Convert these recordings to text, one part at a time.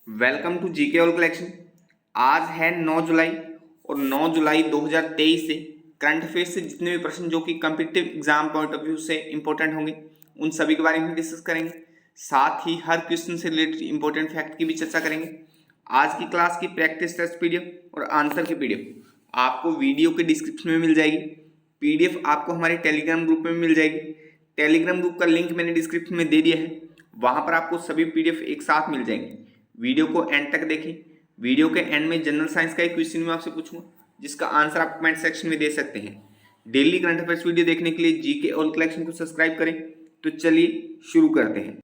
Welcome to GK all collection. आज है 9 जुलाई और 9 जुलाई 2023 से करंट अफेयर्स से जितने भी प्रश्न जो कि competitive exam point of view से इंपॉर्टेंट होंगे उन सभी के बारे में डिस्कस करेंगे। साथ ही हर क्वेश्चन से रिलेटेड इंपॉर्टेंट फैक्ट की भी चर्चा करेंगे। आज की क्लास की प्रैक्टिस टेस्ट पीडीएफ और आंसर की पीडीएफ आपको वीडियो के डिस्क्रिप्शन में मिल जाएगी। पीडीएफ आपको हमारे टेलीग्राम ग्रुप में मिल जाएगी। टेलीग्राम ग्रुप का लिंक मैंने डिस्क्रिप्शन में दे दिया है, वहां पर आपको सभी पीडीएफ एक साथ मिल जाएंगे। वीडियो को एंड तक देखें। वीडियो के एंड में जनरल साइंस का एक क्वेश्चन मैं आपसे पूछूंगा जिसका आंसर आप कमेंट सेक्शन में दे सकते हैं। डेली करंट अफेयर्स वीडियो देखने के लिए जीके ऑल कलेक्शन को सब्सक्राइब करें। तो चलिए शुरू करते हैं।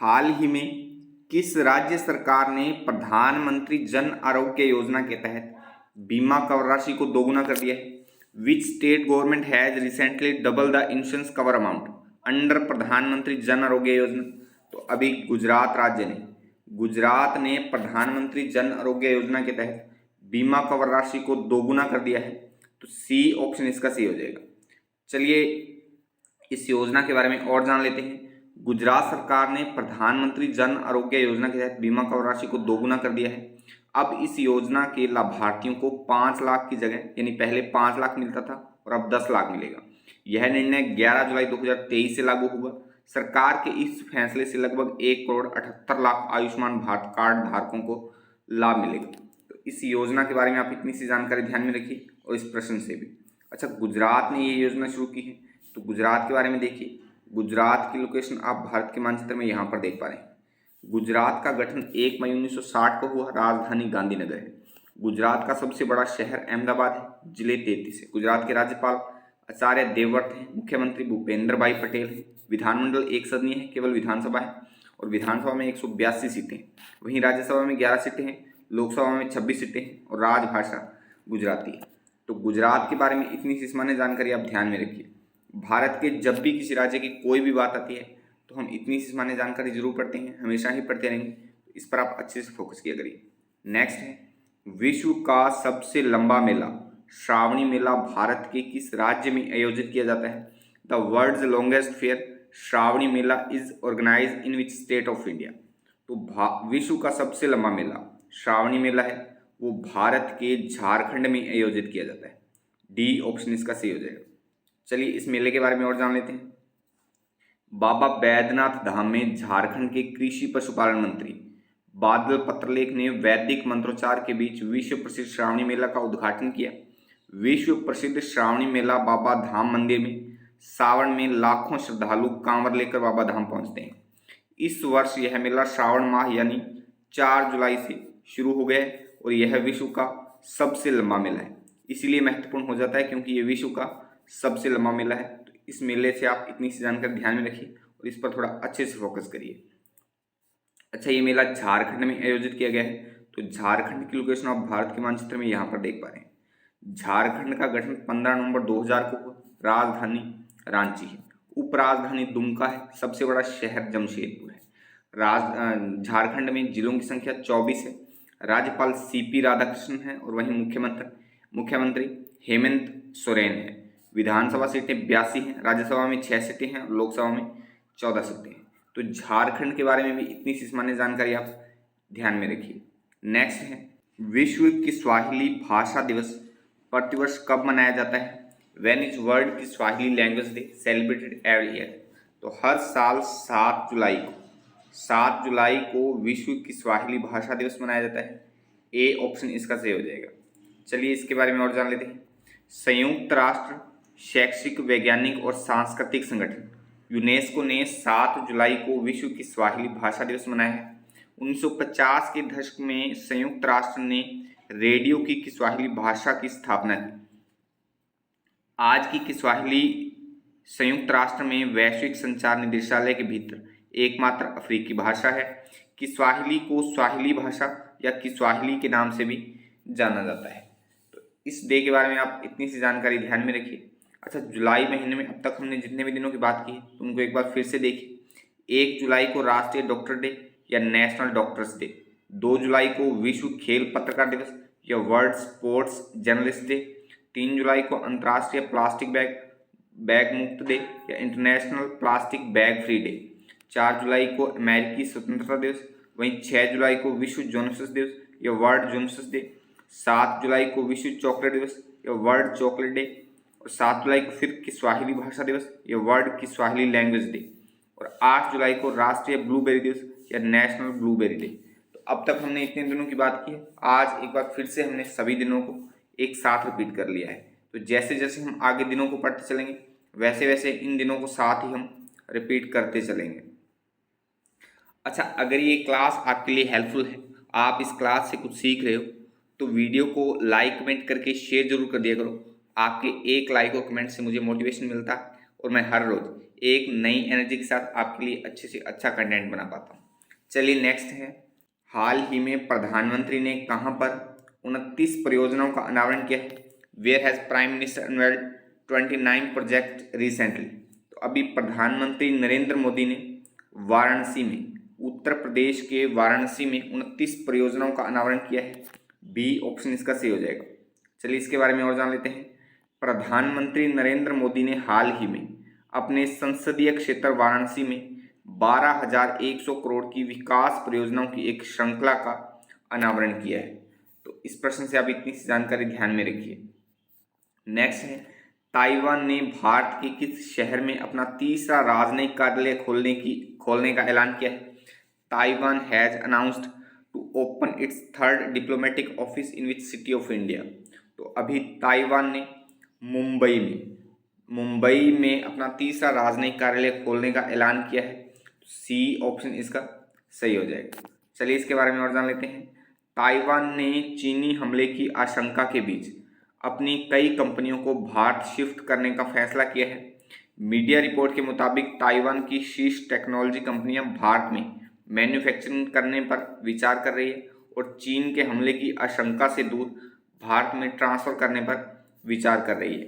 हाल ही में किस राज्य सरकार ने प्रधानमंत्री जन आरोग्य योजना के तहत बीमा कवर राशि को दोगुना कर दिया है? Which state government has recently doubled the insurance cover amount under प्रधानमंत्री जन आरोग्य योजना? तो अभी गुजरात ने प्रधानमंत्री जन आरोग्य योजना के तहत बीमा कवर राशि को दोगुना कर दिया है। तो सी ऑप्शन इसका सही हो जाएगा। चलिए इस योजना के बारे में और जान लेते हैं। गुजरात सरकार ने प्रधानमंत्री जन आरोग्य योजना के तहत बीमा कवर राशि को दोगुना कर दिया है। अब इस योजना के लाभार्थियों को 5 लाख की जगह यानी पहले 5 लाख मिलता था और अब 10 लाख मिलेगा। यह निर्णय 11 जुलाई 2023 से लागू हुआ। सरकार के इस फैसले से लगभग 1 करोड़ 78 लाख आयुष्मान भारत कार्ड धारकों को लाभ मिलेगा। तो इस योजना के बारे में आप इतनी सी जानकारी ध्यान में रखिए और इस प्रश्न से भी। अच्छा, गुजरात ने ये योजना शुरू की है, तो गुजरात के बारे में देखिए। गुजरात की लोकेशन आप भारत के मानचित्र में यहाँ पर देख पा रहे हैं। गुजरात का गठन 1 मई 1960 को हुआ। राजधानी गांधीनगर है। गुजरात का सबसे बड़ा शहर अहमदाबाद है। जिले 33 है। गुजरात के राज्यपाल आचार्य देवव्रत हैं। मुख्यमंत्री भूपेंद्र भाई पटेल है। विधानमंडल एक सदनीय है, केवल विधानसभा है और विधानसभा में 182 सीटें हैं। वहीं राज्यसभा में 11 सीटें हैं, लोकसभा में 26 सीटें हैं और राजभाषा गुजराती है। तो गुजरात के बारे में इतनी सी सामान्य जानकारी आप ध्यान में रखिए। भारत के जब भी किसी राज्य की कोई भी बात आती है तो हम इतनी सी सामान्य जानकारी जरूर पढ़ते हैं, हमेशा ही पढ़ते रहेंगे। तो इस पर आप अच्छे से फोकस किया करिए। नेक्स्ट है, विश्व का सबसे लंबा मेला श्रावणी मेला भारत के किस राज्य में आयोजित किया जाता है? The world's longest fair Shravani Mela is organise in which state of India? तो विश्व का सबसे लंबा मेला श्रावणी मेला है, वो भारत के झारखंड में आयोजित किया जाता है। डी ऑप्शन इसका सही हो जाएगा। चलिए इस मेले के बारे में और जान लेते हैं। बाबा बैद्यनाथ धाम में झारखंड के कृषि पशुपालन मंत्री बादल पत्रलेख ने वैदिक मंत्रोच्चार के बीच विश्व प्रसिद्ध श्रावणी मेला का उद्घाटन किया। विश्व प्रसिद्ध श्रावणी मेला बाबा धाम मंदिर में सावन में लाखों श्रद्धालु कांवर लेकर बाबा धाम पहुंचते हैं। इस वर्ष यह मेला श्रावण माह यानी 4 जुलाई से शुरू हो गया है और यह विश्व का सबसे लंबा मेला है। इसीलिए महत्वपूर्ण हो जाता है क्योंकि यह विश्व का सबसे लंबा मेला है। तो इस मेले से आप इतनी सी जानकारी ध्यान में रखिए और इस पर थोड़ा अच्छे से फोकस करिए। अच्छा, ये मेला झारखंड में आयोजित किया गया है। तो झारखंड की लोकेशन आप भारत के मानचित्र में यहाँ पर देख पा रहे हैं। झारखंड का गठन 15 नवंबर 2000 को हुआ। राजधानी रांची है। उपराजधानी दुमका है। सबसे बड़ा शहर जमशेदपुर है। झारखंड में जिलों की संख्या 24 है। राज्यपाल सीपी राधाकृष्णन है और वहीं मुख्यमंत्री हेमंत सोरेन है। विधानसभा सीटें 82 हैं। राज्यसभा में 6 सीटें हैं और लोकसभा में 14 सीटें हैं। तो झारखंड के बारे में भी इतनी सी सामान्य जानकारी आप ध्यान में रखिए। नेक्स्ट है, विश्व की स्वाहिली भाषा दिवस प्रतिवर्ष कब मनाया जाता है? व्हेन इज वर्ल्ड की Swahili language day celebrated every year? तो हर साल 7 जुलाई को विश्व की स्वाहिली भाषा दिवस मनाया जाता है। ए ऑप्शन इसका सही हो जाएगा। चलिए इसके बारे में और जान लेते हैं। संयुक्त राष्ट्र शैक्षिक, वैज्ञानिक और सांस्कृतिक संगठन यूनेस्को ने 7 जुलाई को विश्व की स्वाहिली भाषा दिवस मनाया है। 1950 के दशक में संयुक्त राष्ट्र ने रेडियो की किस्वाहिली भाषा की स्थापना की। आज की किस्वाहिली संयुक्त राष्ट्र में वैश्विक संचार निदेशालय के भीतर एकमात्र अफ्रीकी भाषा है। किस्वाहिली को स्वाहिली भाषा या किस्वाहिली के नाम से भी जाना जाता है। तो इस डे के बारे में आप इतनी सी जानकारी ध्यान में रखिए। अच्छा, जुलाई महीने में अब तक हमने जितने भी दिनों की बात की है तो उनको एक बार फिर से देखिए। 1 जुलाई को राष्ट्रीय डॉक्टर डे या नेशनल डॉक्टर्स डे। 2 जुलाई को विश्व खेल पत्रकार दिवस या वर्ल्ड स्पोर्ट्स जर्नलिस्ट डे। 3 जुलाई को अंतर्राष्ट्रीय प्लास्टिक बैग बैग मुक्त डे या international plastic bag free day. 4 जुलाई को अमेरिकी स्वतंत्रता दिवस, वहीं 6 जुलाई को विश्व जोनास दिवस या वर्ल्ड जोनास डे, 7 जुलाई को विश्व चॉकलेट दिवस या वर्ल्ड चॉकलेट डे, और 7 जुलाई को फिर किस्वाहिली भाषा दिवस या वर्ल्ड किस्वाहिली लैंग्वेज डे, और 8 जुलाई को राष्ट्रीय ब्लूबेरी दिवस या नेशनल ब्लूबेरी डे। तो अब तक हमने इतने दिनों की बात की है, आज एक बार फिर से हमने सभी दिनों को एक साथ रिपीट कर लिया है। तो जैसे जैसे हम आगे दिनों को पढ़ते चलेंगे वैसे वैसे इन दिनों को साथ ही हम रिपीट करते चलेंगे। अच्छा, अगर ये क्लास आपके लिए हेल्पफुल है, आप इस क्लास से कुछ सीख रहे हो, तो वीडियो को लाइक कमेंट करके शेयर जरूर कर दिया करो। आपके एक लाइक और कमेंट से मुझे मोटिवेशन मिलता है और मैं हर रोज एक नई एनर्जी के साथ आपके लिए अच्छे से अच्छा कंटेंट बना पाता हूँ। चलिए नेक्स्ट है, हाल ही में प्रधानमंत्री ने कहाँ पर 29 परियोजनाओं का अनावरण किया है? Where has prime minister unveiled 29 project recently? तो अभी प्रधानमंत्री नरेंद्र मोदी ने वाराणसी में, उत्तर प्रदेश के वाराणसी में 29 परियोजनाओं का अनावरण किया है। बी ऑप्शन इसका सही हो जाएगा। चलिए इसके बारे में और जान लेते हैं। प्रधानमंत्री नरेंद्र मोदी ने हाल ही में अपने संसदीय क्षेत्र वाराणसी में 12,100 करोड़ की विकास परियोजनाओं की एक श्रृंखला का अनावरण किया है। तो इस प्रश्न से आप इतनी सी जानकारी ध्यान में रखिए। नेक्स्ट है, ताइवान ने भारत के किस शहर में अपना तीसरा राजनयिक कार्यालय खोलने का ऐलान किया है? Taiwan has announced to open its third diplomatic office in which city of India? तो अभी ताइवान ने मुंबई में अपना तीसरा राजनयिक कार्यालय खोलने का ऐलान किया है। सी ऑप्शन इसका सही हो जाएगा। चलिए इसके बारे में और जान लेते हैं। ताइवान ने चीनी हमले की आशंका के बीच अपनी कई कंपनियों को भारत शिफ्ट करने का फैसला किया है। मीडिया रिपोर्ट के मुताबिक ताइवान की शीर्ष टेक्नोलॉजी कंपनियां भारत में मैन्युफैक्चरिंग करने पर विचार कर रही है और चीन के हमले की आशंका से दूर भारत में ट्रांसफर करने पर विचार कर रही है।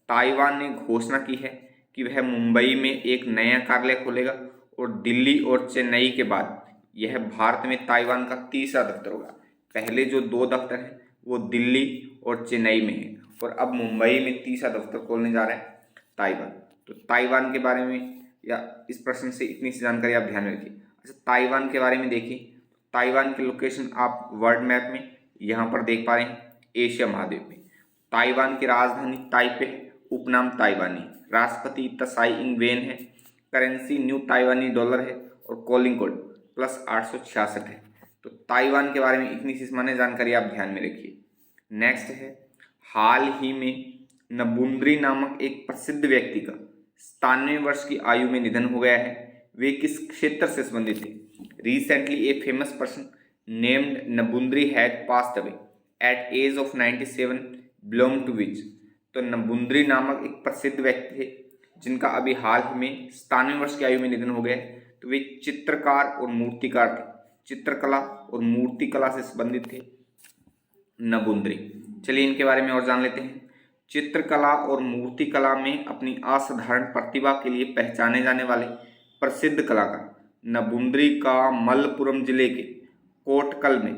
ताइवान ने घोषणा की है कि वह मुंबई में एक नया कार्यालय खोलेगा और दिल्ली और चेन्नई के बाद यह भारत में ताइवान का तीसरा दफ्तर होगा। पहले जो 2 दफ्तर हैं वो दिल्ली और चेन्नई में है और अब मुंबई में तीसरा दफ्तर खोलने जा रहा है ताइवान। तो ताइवान के बारे में या इस प्रश्न से इतनी सी जानकारी आप ध्यान में रखिए। अच्छा, ताइवान के बारे में देखिए, ताइवान की लोकेशन आप वर्ल्ड मैप में यहाँ पर देख पा रहे हैं, एशिया महाद्वीप में। ताइवान की राजधानी ताइपे है, उपनाम ताइवानी, राष्ट्रपति त्साई इंग वेन है, करेंसी न्यू ताइवानी डॉलर है और कॉलिंग कोड +866 है। तो ताइवान के बारे में इतनी सी सामान्य जानकारी आप ध्यान में रखिए। नेक्स्ट है, हाल ही में नबुंद्री नामक एक प्रसिद्ध व्यक्ति का 97 वर्ष की आयु में निधन हो गया है। वे किस क्षेत्र से संबंधित थे? Recently a famous person named Namboodiri had passed away at age of 97 belong to which? तो नबुंद्री नामक एक प्रसिद्ध व्यक्ति थे जिनका अभी हाल ही में 97 वर्ष की आयु में निधन हो गया है। तो वे चित्रकार और मूर्तिकार थे, चित्रकला और मूर्तिकला से संबंधित थे नबुंद्री। चलिए इनके बारे में और जान लेते हैं। चित्रकला और मूर्तिकला में अपनी असाधारण प्रतिभा के लिए पहचाने जाने वाले प्रसिद्ध कलाकार नबुंद्री का मलप्पुरम जिले के कोटकल में,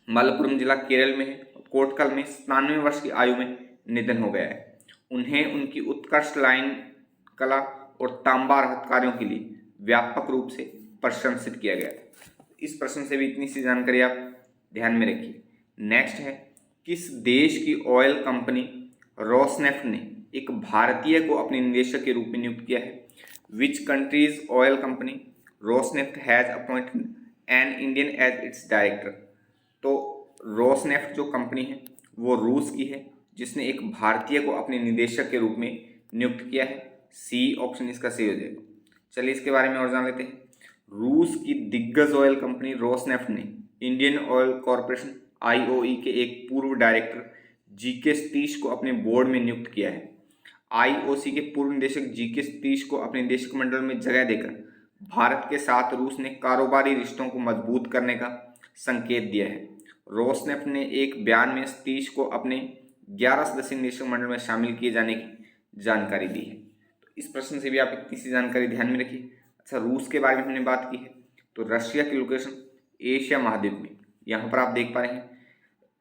मलप्पुरम जिला केरल में है, कोटकल में 97 वर्ष की आयु में निधन हो गया है। उन्हें उनकी उत्कृष्ट लाइन कला और तांबा हथकरघियों के लिए व्यापक रूप से प्रशंसित किया गया था। इस प्रश्न से भी इतनी सी जानकारी आप ध्यान में रखिए। नेक्स्ट है, किस देश की ऑयल कंपनी रोसनेफ्ट ने एक भारतीय को अपने निदेशक के रूप में नियुक्त किया है? Which country's oil company Rosneft has appointed an Indian as its director? तो रोसनेफ्ट जो कंपनी है वो रूस की है जिसने एक भारतीय को अपने निदेशक के रूप में नियुक्त किया है। सी ऑप्शन इसका सही हो जाएगा। चलिए इसके बारे में और जान लेते हैं। रूस की दिग्गज ऑयल कंपनी रोसनेफ्ट ने इंडियन ऑयल कॉरपोरेशन IOE के एक पूर्व डायरेक्टर जीके सतीश को अपने बोर्ड में नियुक्त किया है। IOC के पूर्व निदेशक जीके सतीश को अपने निदेशक मंडल में जगह देकर भारत के साथ रूस ने कारोबारी रिश्तों को मजबूत करने का संकेत दिया है। रोसनेफ्ट ने एक बयान में सतीश को अपने 11 सदस्यीय निदेशक मंडल में शामिल किए जाने की जानकारी दी है। तो इस प्रश्न से भी आप इतनी सी जानकारी ध्यान में रखिए। अच्छा, रूस के बारे में हमने बात की है, तो रशिया की लोकेशन एशिया महाद्वीप में, यहाँ पर आप देख पा रहे हैं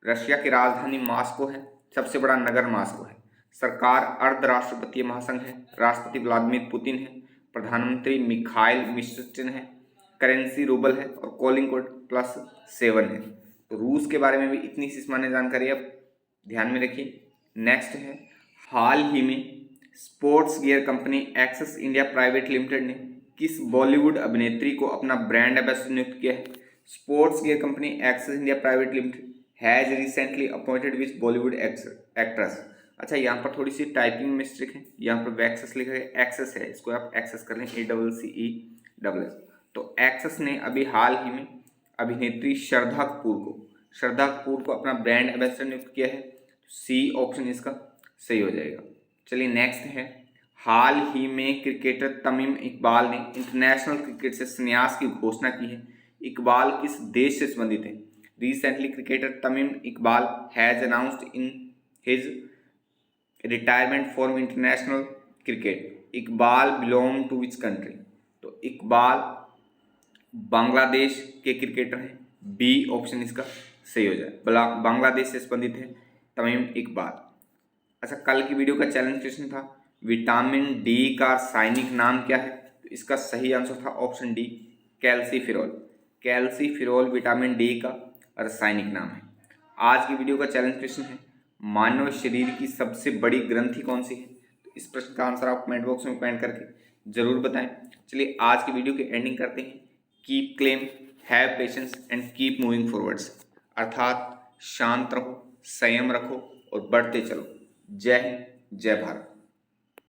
रशिया की राजधानी मॉस्को है, सबसे बड़ा नगर मॉस्को है। सरकार अर्धराष्ट्रपतीय महासंघ है, राष्ट्रपति व्लादिमीर पुतिन है, प्रधानमंत्री मिखाइल मिशस्टिन है, करेंसी रूबल है और कॉलिंग कोड +7 है। तो रूस के बारे में भी इतनी सी सामान्य जानकारी आप ध्यान में रखिए। नेक्स्ट है, हाल ही में sports gear company Access India private limited ने किस बॉलीवुड अभिनेत्री को अपना ब्रांड एम्बेसडर नियुक्त किया है? Sports gear company Access India private limited has recently appointed with Bollywood actress. अच्छा, यहाँ पर थोड़ी सी टाइपिंग मिस्टेक है, यहाँ पर वैक्सेस लिखा है, एक्सेस है, इसको आप एक्सेस कर लें, ACCESS। तो एक्सेस ने अभी हाल ही में अभिनेत्री श्रद्धा कपूर को अपना ब्रांड एम्बेसडर नियुक्त किया है। सी ऑप्शन इसका सही हो जाएगा। चलिए नेक्स्ट है, हाल ही में क्रिकेटर तमीम इकबाल ने इंटरनेशनल क्रिकेट से संन्यास की घोषणा की है। इकबाल किस देश से संबंधित है? Recently cricketer Tamim Iqbal has announced in his retirement from international cricket. Iqbal belong to which country? तो इकबाल बांग्लादेश के क्रिकेटर हैं। बी ऑप्शन इसका सही हो जाए, बांग्लादेश से संबंधित है तमीम इकबाल। अच्छा, कल की वीडियो का चैलेंज क्वेश्चन था विटामिन डी का रासायनिक नाम क्या है? तो इसका सही आंसर था option D, calciferol. Calciferol vitamin D का रासायनिक नाम है। आज की वीडियो का चैलेंज क्वेश्चन है मानव शरीर की सबसे बड़ी ग्रंथि कौन सी है? तो इस प्रश्न का आंसर आप कमेंट बॉक्स में कमेंट करके जरूर बताएं। चलिए आज की वीडियो की एंडिंग करते हैं। Keep claim, have patience and keep moving forwards, अर्थात शांत रहो, संयम रखो और बढ़ते चलो। जय हिंद, जय भारत।